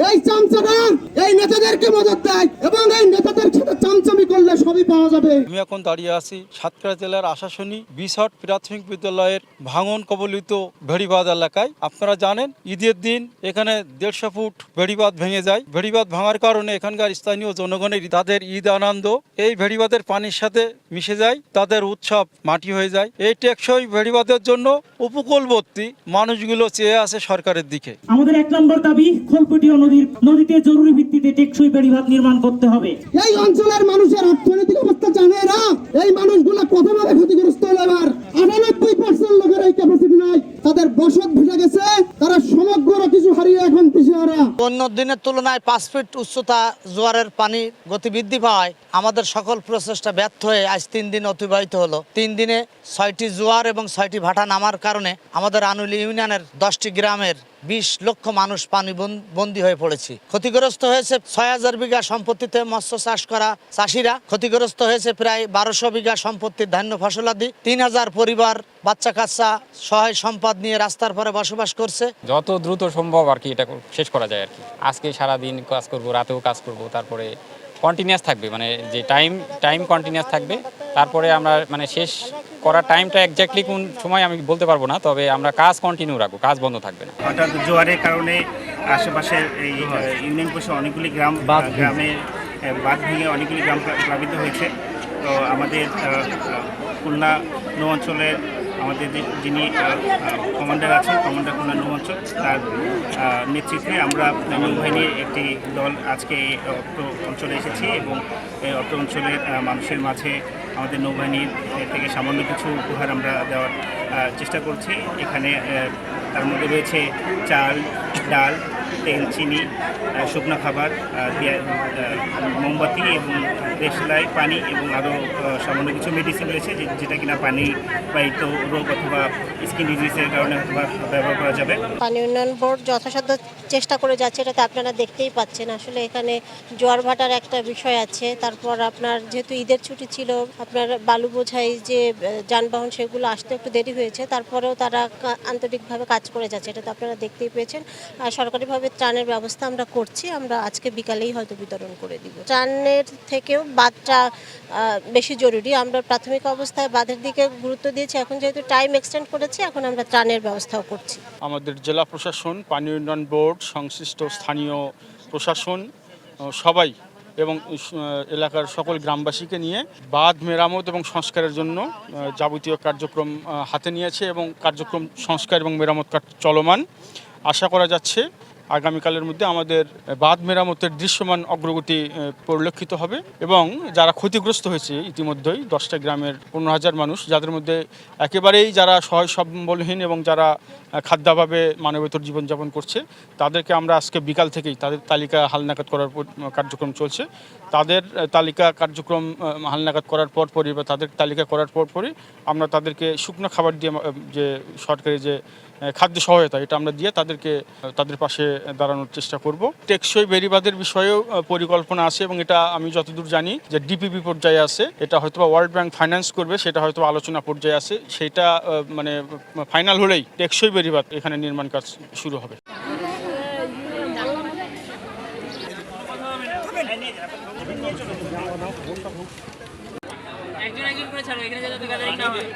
এই চামচারা এই নেতাদেরকে মদত দেয় এবং এই নেতাদের সাথে চামচামি করলে সবই পাওয়া যাবে। আমি এখন দাঁড়িয়ে আছি সাতক্ষীরা জেলার আশাশুনি বিশট প্রাথমিক বিদ্যালয়ের ভাঙন কবলিত ভেড়িবাঁধ এলাকায়। আপনারা জানেন ঈদের দিন এখানে 150 ফুট ভেড়িবাঁধ ভেঙে যায়। ভেড়িবাঁধ ভাঙার কারণে এখানকার স্থানীয় জনগণের তাদের ঈদ আনন্দ এই ভেড়িবাঁধের পানির সাথে মিশে যায়, তাদের উৎসব মাটি হয়ে যায়। এই টেকসই ভেড়িবাঁধের জন্য উপকূলবর্তী মানুষগুলো চেয়ে আছে সরকারের দিকে। আমাদের 1 নম্বর দাবি খোলপটিয়া নদীতে জরুরি ভিত্তিতে টেকসই বেড়িবাঁধ নির্মাণ করতে হবে। এই অঞ্চলের মানুষের অর্থনৈতিক অবস্থা জানে না, এই মানুষগুলো কতভাবে ক্ষতিগ্রস্ত হলো। এবার 98% লোকের এই ক্যাপাসিটি নাই, তাদের বসত ভেসে গেছে, তারা সমগ্র কিছু হারিয়ে এখন পিছিয়ে। অন্য দিনের তুলনায় 5 ফিট উচ্চতা জোয়ারের পানি গতি বৃদ্ধি পাওয়ায় আমাদের সকল প্রচেষ্টা ব্যর্থ হয়ে আজ 3 দিন অতিবাহিত হলো। 3 দিনে 6টি জোয়ার এবং 6টি ভাটা নামার কারণে আমাদের আনুলি ইউনিয়নের 10টি গ্রামের 20 লক্ষ মানুষ পানি বন্দী হয়ে পড়েছে। ক্ষতিগ্রস্ত হয়েছে 6000 বিঘা সম্পত্তিতে মৎস্য চাষ করা চাষিরা। ক্ষতিগ্রস্ত হয়েছে প্রায় 1200 বিঘা সম্পত্তির ধান্য ফসলাদি। 3000 পরিবার বাচ্চা কাচ্চা সহায় সম্পদ নিয়ে রাস্তার পরে বসবাস করছে। যত দ্রুত সম্ভব আর কি এটা শেষ করা যায় আর কি। আজকে সারাদিন কাজ করব, রাতেও কাজ করব, তারপরে কন্টিনিউয়াস থাকবে, মানে যে টাইম কন্টিনিউয়াস থাকবে। তারপরে আমরা মানে শেষ করার টাইমটা এক্স্যাক্টলি কোন সময় আমি বলতে পারবো না, তবে আমরা কাজ কন্টিনিউ রাখবো, কাজ বন্ধ থাকবে না। হঠাৎ জোয়ারের কারণে আশেপাশের এই ইউনিয়ন পরিষদ অনেকগুলি গ্রামে বাঁধ ভেঙে অনেকগুলি গ্রাম প্লাবিত হয়েছে। তো আমাদের খুলনা নৌ অঞ্চলের আমাদের যিনি কমান্ডার আছেন, কমান্ডার খুলনা নৌ অঞ্চল, তার নেতৃত্বে আমরা নৌবাহিনীর একটি দল আজকে এই অত্র অঞ্চলে এসেছি এবং এই অত্র অঞ্চলের মানুষের মাঝে আমাদের নৌবাহিনীর থেকে সামান্য কিছু উপহার আমরা দেওয়ার চেষ্টা করছি। এখানে তার মধ্যে রয়েছে চাল, ডাল, তেল, চিনি, শুকনো খাবার, মোমবাতি এবং দেশলাই, পানি এবং আরও সামান্য কিছু মেডিসিন রয়েছে যেটা কিনা পানি বাহিত রোগ অথবা স্কিন ডিজিজের কারণে অথবা ব্যবহার করা যাবে। পানি উন্নয়ন বোর্ড যথাসাধ্য চেষ্টা করে যাচ্ছে, এটাতে আপনারা দেখতেই পাচ্ছেন। আসলে এখানে জোয়ার ভাটার একটা বিষয় আছে। তারপর আপনার যেহেতু ঈদের ছুটি ছিল, আপনার বালু বোঝাই যে যানবাহন সেগুলো আসতে একটু দেরি হয়েছে, তারপরেও তারা আন্তরিকভাবে কাজ করে যাচ্ছে, এটা তো আপনারা দেখতেই পেয়েছেন। আর সরকারিভাবে ত্রাণের ব্যবস্থা আমরা করছি, আমরা আজকে বিকালেই হয়তো বিতরণ করে দিব। ত্রাণের থেকেও বাঁধটা বেশি জরুরি। আমরা প্রাথমিক অবস্থায় বাঁধের দিকে গুরুত্ব দিয়েছি, এখন যেহেতু টাইম এক্সটেন্ড করেছি, এখন আমরা ত্রাণের ব্যবস্থাও করছি। আমাদের জেলা প্রশাসন, পানি উন্নয়ন বোর্ড, সংশ্লিষ্ট স্থানীয় প্রশাসন সবাই এবং এলাকার সকল গ্রামবাসীকে নিয়ে বাঁধ মেরামত এবং সংস্কারের জন্য যাবতীয় কার্যক্রম হাতে নিয়েছে এবং কার্যক্রম সংস্কার এবং মেরামত কাজ চলমান। আশা করা যাচ্ছে আগামীকালের মধ্যে আমাদের বাঁধ মেরামতের দৃশ্যমান অগ্রগতি পরিলক্ষিত হবে এবং যারা ক্ষতিগ্রস্ত হয়েছে ইতিমধ্যেই 10টা গ্রামের 15,000 মানুষ, যাদের মধ্যে একেবারেই যারা সহায় সম্বলহীন এবং যারা খাদ্যাভাবে মানবেতর জীবনযাপন করছে, তাদেরকে আমরা আজকে বিকাল থেকেই তাদের তালিকা হালনাগাদ করার কার্যক্রম চলছে। তাদের তালিকা কার্যক্রম হালনাগাদ করার পরপরই বা তাদের তালিকা করার পরপরই আমরা তাদেরকে শুকনো খাবার দিয়ে যে সরকারি যে খাদ্য সহায়তা, এটা আমরা দিয়ে তাদেরকে তাদের পাশে দাঁড়ানোর চেষ্টা করব। টেকসই বেড়িবাঁধের বিষয়েও পরিকল্পনা আছে এবং এটা আমি যতদূর জানি যে ডিপিপি পর্যায়ে আছে, এটা হয়তো ওয়ার্ল্ড ব্যাংক ফাইন্যান্স করবে, সেটা হয়তো আলোচনা পর্যায়ে আছে। সেটা মানে ফাইনাল হলেই টেকসই বেড়িবাঁধ এখানে নির্মাণ কাজ শুরু হবে। একজন করে ছাড়ো, এখানে যাতে গাদারিং না হয়।